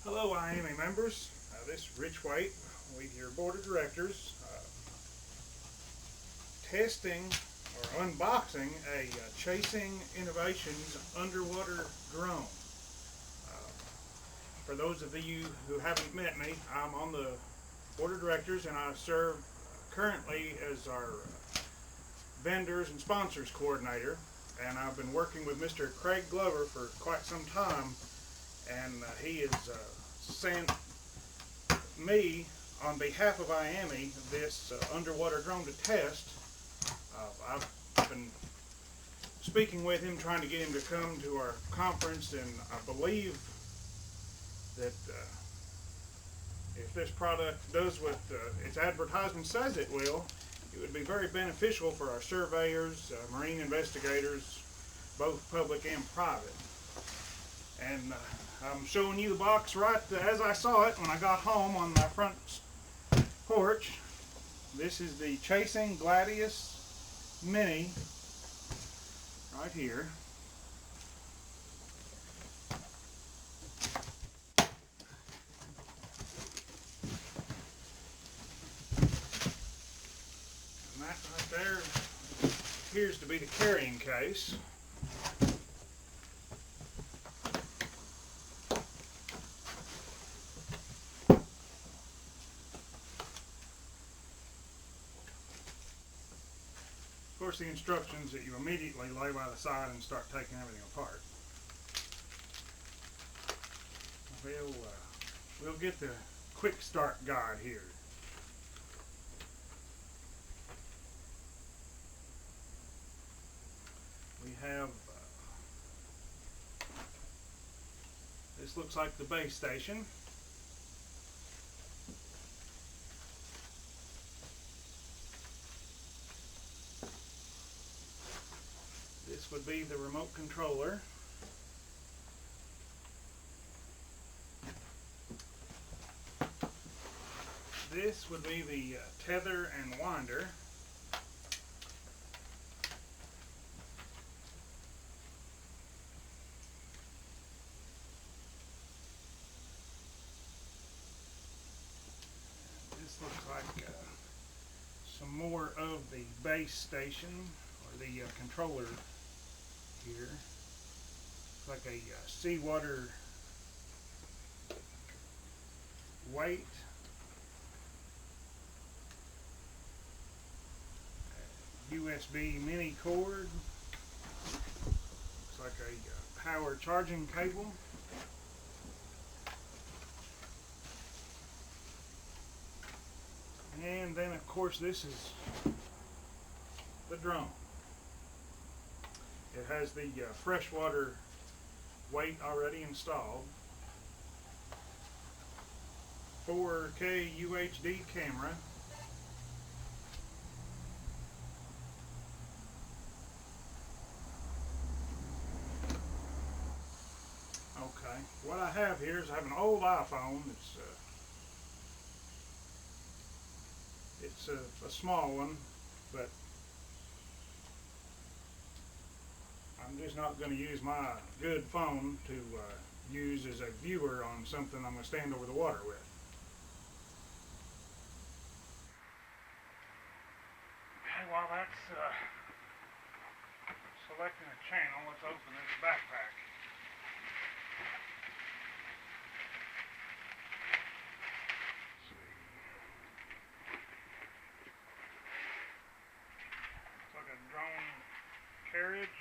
Hello IAMI members, this is Rich White with your board of directors testing or unboxing a Chasing Innovations underwater drone. For those of you who haven't met me, I'm on the board of directors and I serve currently as our vendors and sponsors coordinator, and I've been working with Mr. Craig Glover for quite some time, and he has sent me on behalf of IAMI this underwater drone to test. I've been speaking with him, trying to get him to come to our conference, and I believe that if this product does what its advertisement says it will, it would be very beneficial for our surveyors, marine investigators, both public and private. And I'm showing you the box right as I saw it when I got home on my front porch. This is the Chasing Gladius Mini right here. And that right there appears to be the carrying case. Of course, the instructions that you immediately lay by the side and start taking everything apart. We'll get the quick start guide here. We have this looks like the base station. This would be the remote controller. This would be the tether and winder. This looks like some more of the base station, or the controller here. It's like a seawater weight. USB mini cord. Looks like a power charging cable. And then of course this is the drone. It has the freshwater weight already installed. 4K UHD camera. Okay, what I have here is I have an old iPhone. It's a small one, but I'm just not going to use my good phone to use as a viewer on something I'm going to stand over the water with. Okay, while that's selecting a channel, let's open this backpack. Like a drone carriage.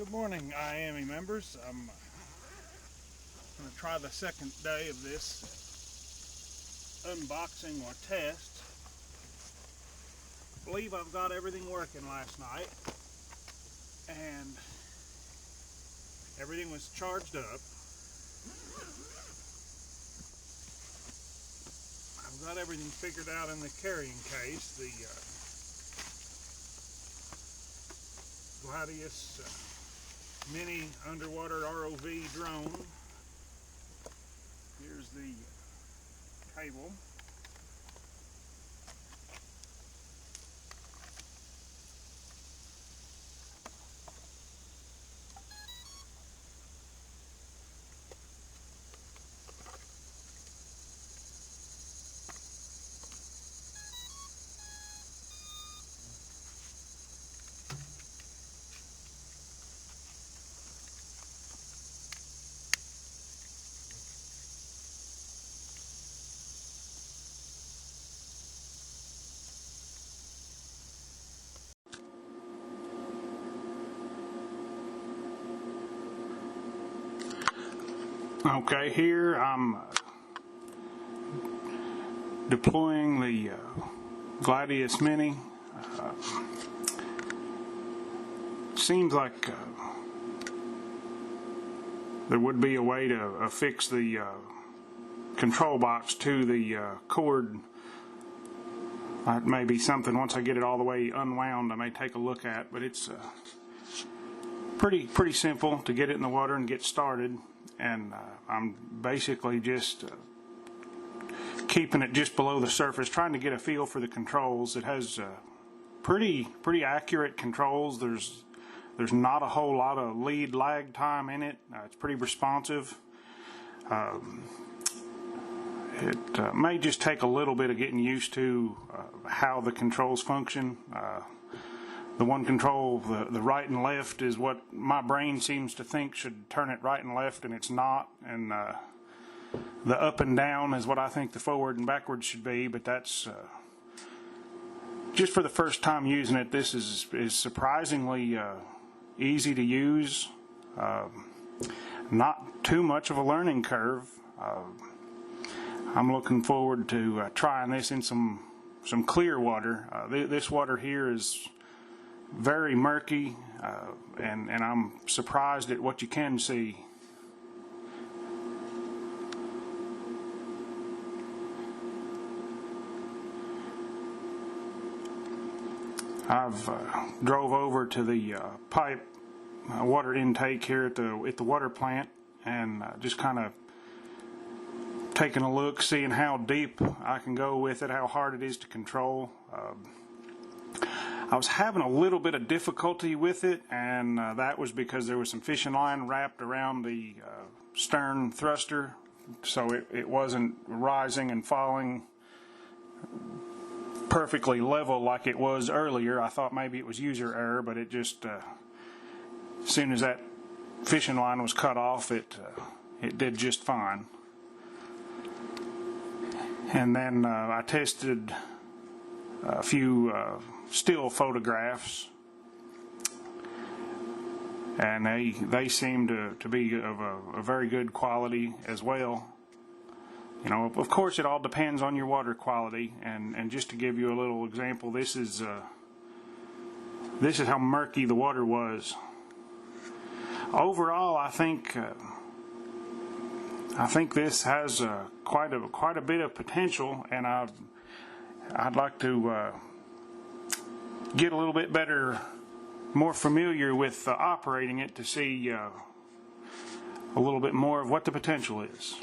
Good morning, IAMI members. I'm going to try the second day of this unboxing or test. I believe I've got everything working last night, and everything was charged up. I've got everything figured out in the carrying case. The Gladius Mini underwater ROV drone. Here's the cable. Okay, here I'm deploying the Gladius Mini. Seems like there would be a way to affix the control box to the cord. That may be something, once I get it all the way unwound, I may take a look at, but it's pretty simple to get it in the water and get started. And I'm basically just keeping it just below the surface, trying to get a feel for the controls. It has pretty accurate controls. There's not a whole lot of lead lag time in it. It's pretty responsive. It may just take a little bit of getting used to how the controls function. The one control, the right and left, is what my brain seems to think should turn it right and left, and it's not. And the up and down is what I think the forward and backward should be, but that's just for the first time using it. This is surprisingly easy to use. Not too much of a learning curve. I'm looking forward to trying this in some clear water. This water here is very murky, and I'm surprised at what you can see. I've drove over to the pipe water intake here at the water plant, and just kind of taking a look, seeing how deep I can go with it, how hard it is to control. I was having a little bit of difficulty with it, and that was because there was some fishing line wrapped around the stern thruster, so it wasn't rising and falling perfectly level like it was earlier. I thought maybe it was user error, but it just as soon as that fishing line was cut off, it did just fine. And then I tested a few still photographs, and they seem to be of a very good quality as well. You know, of course, it all depends on your water quality, and just to give you a little example, this is how murky the water was. Overall, I think this has quite a bit of potential, and I'd like to get a little bit better, more familiar with operating it to see a little bit more of what the potential is.